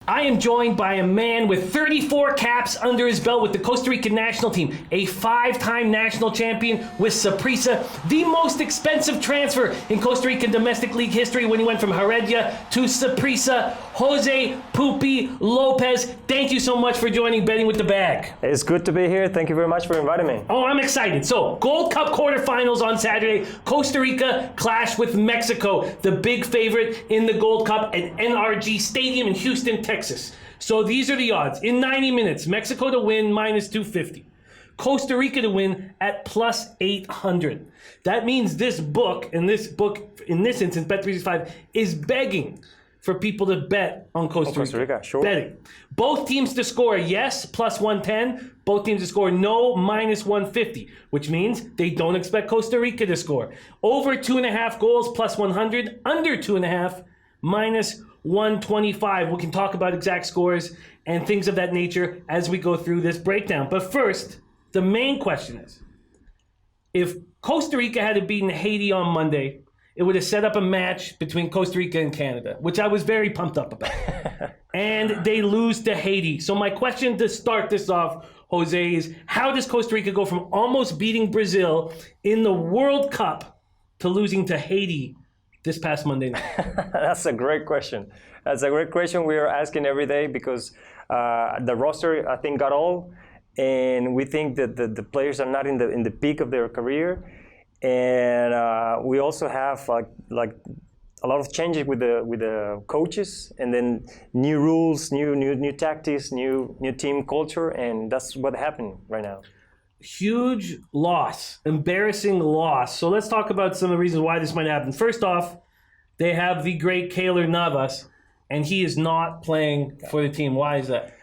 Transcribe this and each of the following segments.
I am joined by a man with 34 caps under his belt with the Costa Rican national team, a 5-time national champion with Saprissa, the most expensive transfer in Costa Rican domestic league history when he went from Heredia to Saprissa, Jose Poopy Lopez. Thank you so much for joining Betting with the Bag. It's good to be here. Thank you very much for inviting me. Oh, I'm excited. So, Gold Cup quarterfinals on Saturday. Costa Rica clash with Mexico, the big favorite in the Gold Cup at NRG Stadium in Houston, Texas. So these are the odds. In 90 minutes, Mexico to win minus 250. Costa Rica to win at plus 800. That means this book, in this instance, Bet365, is begging for people to bet on Costa Rica. Sure. Betting. Both teams to score yes, plus 110. Both teams to score no, minus 150, which means they don't expect Costa Rica to score. Over 2.5 goals, plus 100. Under 2.5, minus 125. We can talk about exact scores and things of that nature as we go through this breakdown. But first, the main question is, if Costa Rica had beaten Haiti on Monday, it would have set up a match between Costa Rica and Canada, which I was very pumped up about. And they lose to Haiti. So my question to start this off, Jose, is how does Costa Rica go from almost beating Brazil in the World Cup to losing to Haiti this past Monday night? That's a great question. That's a great question we are asking every day because the roster, I think, got old, and we think that the players are not in the peak of their career, and we also have like a lot of changes with the coaches, and then new rules, new tactics, new team culture, and that's what happened right now. Huge loss, embarrassing loss. So let's talk about some of the reasons why this might happen. First off, they have the great Keylor Navas, and he is not playing for the team. Why is that?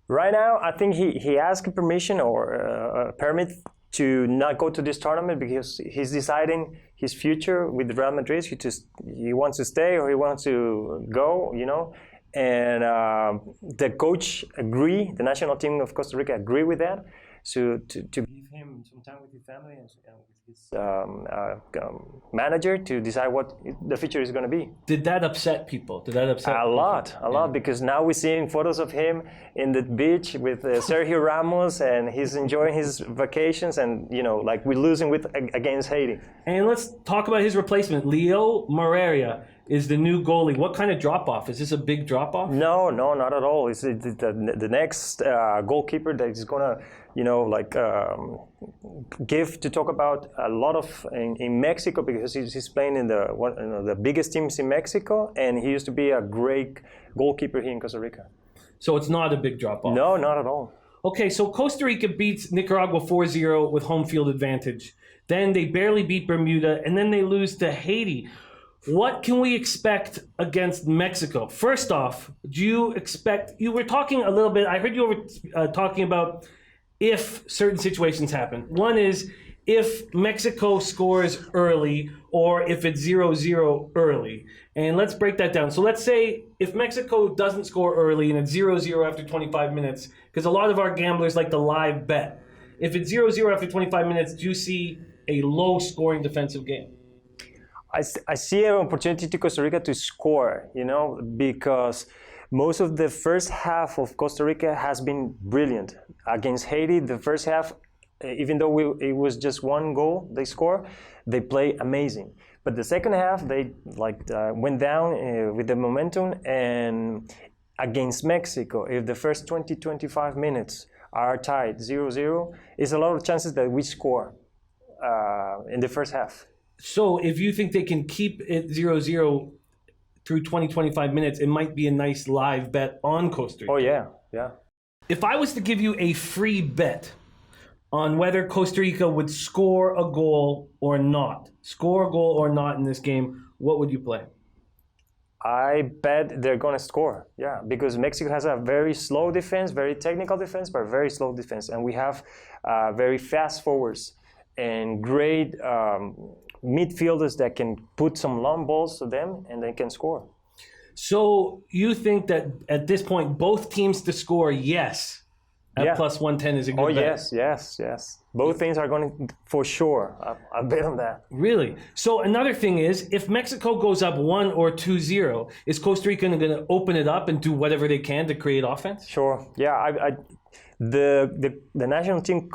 Right now, I think he asked permission or a permit to not go to this tournament because he's deciding his future with Real Madrid. He wants to stay or he wants to go, you know. And the coach agree, the national team of Costa Rica agree with that. So to give him some time with his family and with his manager to decide what the future is going to be. Did that upset people? A lot, because now we're seeing photos of him in the beach with Sergio Ramos, and he's enjoying his vacations, and like we're losing against Haiti. And let's talk about his replacement. Leo Moreira is the new goalie. What kind of drop-off? Is this a big drop-off? No, not at all. It's the next goalkeeper that is going to, give to talk about a lot of in Mexico because he's playing in the biggest teams in Mexico, and he used to be a great goalkeeper here in Costa Rica. So it's not a big drop-off? No, not at all. Okay, so Costa Rica beats Nicaragua 4-0 with home field advantage. Then they barely beat Bermuda, and then they lose to Haiti. What can we expect against Mexico? First off, you were talking a little bit, I heard you were talking about if certain situations happen. One is if Mexico scores early or if it's 0-0 early. And let's break that down. So let's say if Mexico doesn't score early and it's 0-0 after 25 minutes, because a lot of our gamblers like to live bet. If it's 0-0 after 25 minutes, do you see a low-scoring defensive game? I see an opportunity to Costa Rica to score, because most of the first half of Costa Rica has been brilliant. Against Haiti, the first half, even though it was just one goal they scored, they play amazing. But the second half, they went down with the momentum. And against Mexico, if the first 20-25 minutes are tied 0-0, it's a lot of chances that we score in the first half. So if you think they can keep it 0-0 through 20-25 minutes, it might be a nice live bet on Costa Rica. Oh, yeah. If I was to give you a free bet on whether Costa Rica would score a goal or not in this game, what would you play? I bet they're going to score, because Mexico has a very slow defense, very technical defense, but very slow defense. And we have very fast forwards and great midfielders that can put some long balls to them and they can score. So you think that at this point, both teams to score yes at plus 110 is a good bet. Yes. Both things are going to, for sure. I bet on that. Really? So another thing is, if Mexico goes up 1 or 2-0, is Costa Rica going to open it up and do whatever they can to create offense? Sure. Yeah. The national team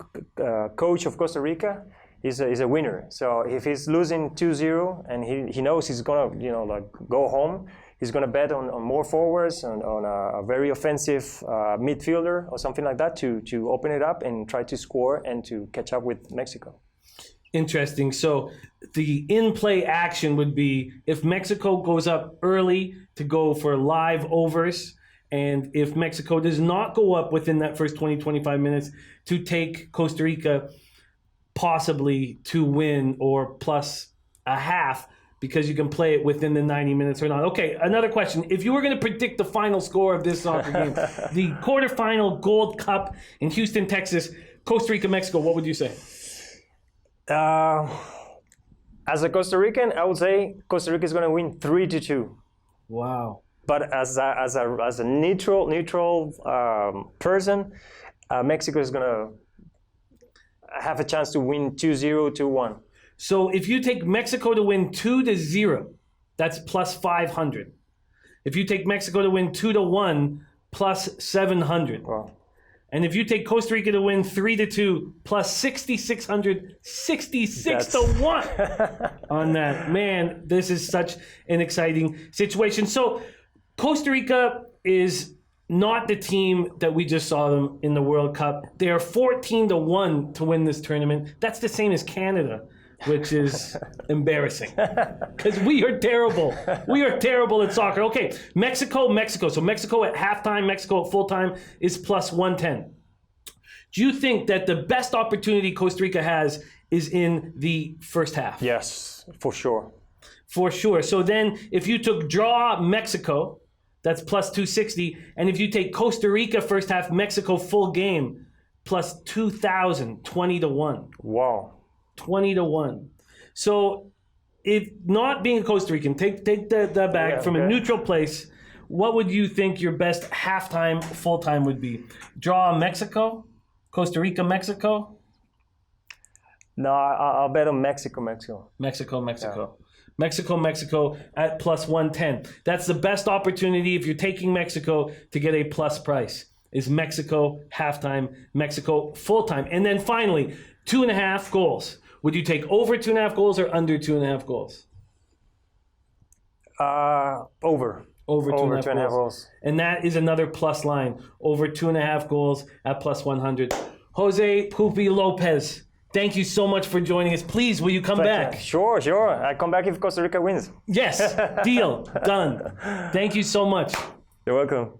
coach of Costa Rica is a winner. So if he's losing 2-0 and he knows he's gonna go home, he's gonna bet on more forwards, on a very offensive midfielder or something like that to open it up and try to score and to catch up with Mexico. Interesting. So the in-play action would be if Mexico goes up early to go for live overs, and if Mexico does not go up within that first 20-25 minutes, to take Costa Rica possibly to win or plus a half, because you can play it within the 90 minutes or not. Okay, another question. If you were going to predict the final score of this soccer game, the quarterfinal Gold Cup in Houston, Texas, Costa Rica, Mexico, what would you say? As a Costa Rican, I would say Costa Rica is going to win 3-2. Wow. But as a neutral person, Mexico is going to have a chance to win 2-0, 2-1. So if you take Mexico to win 2-0, that's plus 500. If you take Mexico to win 2-1, plus 700. Wow. And if you take Costa Rica to win 3-2, plus 6,600, 66-1 on that. Man, this is such an exciting situation. So Costa Rica is not the team that we just saw them in the World Cup. They are 14-1 to win this tournament. That's the same as Canada, which is embarrassing because we are terrible. We are terrible at soccer. Okay, Mexico. So Mexico at halftime, Mexico at full time is plus 110. Do you think that the best opportunity Costa Rica has is in the first half? Yes, for sure. For sure. So then if you took draw Mexico, that's plus 260. And if you take Costa Rica first half, Mexico full game, plus 2,000, 20-1. Wow. 20-1. So if not being a Costa Rican, take that back from a neutral place, what would you think your best halftime, full time would be? Draw Mexico? Costa Rica, Mexico? No, I'll bet on Mexico. Mexico. Yeah. Mexico at plus 110. That's the best opportunity if you're taking Mexico to get a plus price. Is Mexico halftime, Mexico full time. And then finally, 2.5 goals. Would you take over 2.5 goals or under 2.5 goals? Over. Over 2.5 goals. And that is another plus line. Over 2.5 goals at plus 100. Jose Pupi Lopez, thank you so much for joining us. Please, will you come back? Sure. I come back if Costa Rica wins. Yes, deal, done. Thank you so much. You're welcome.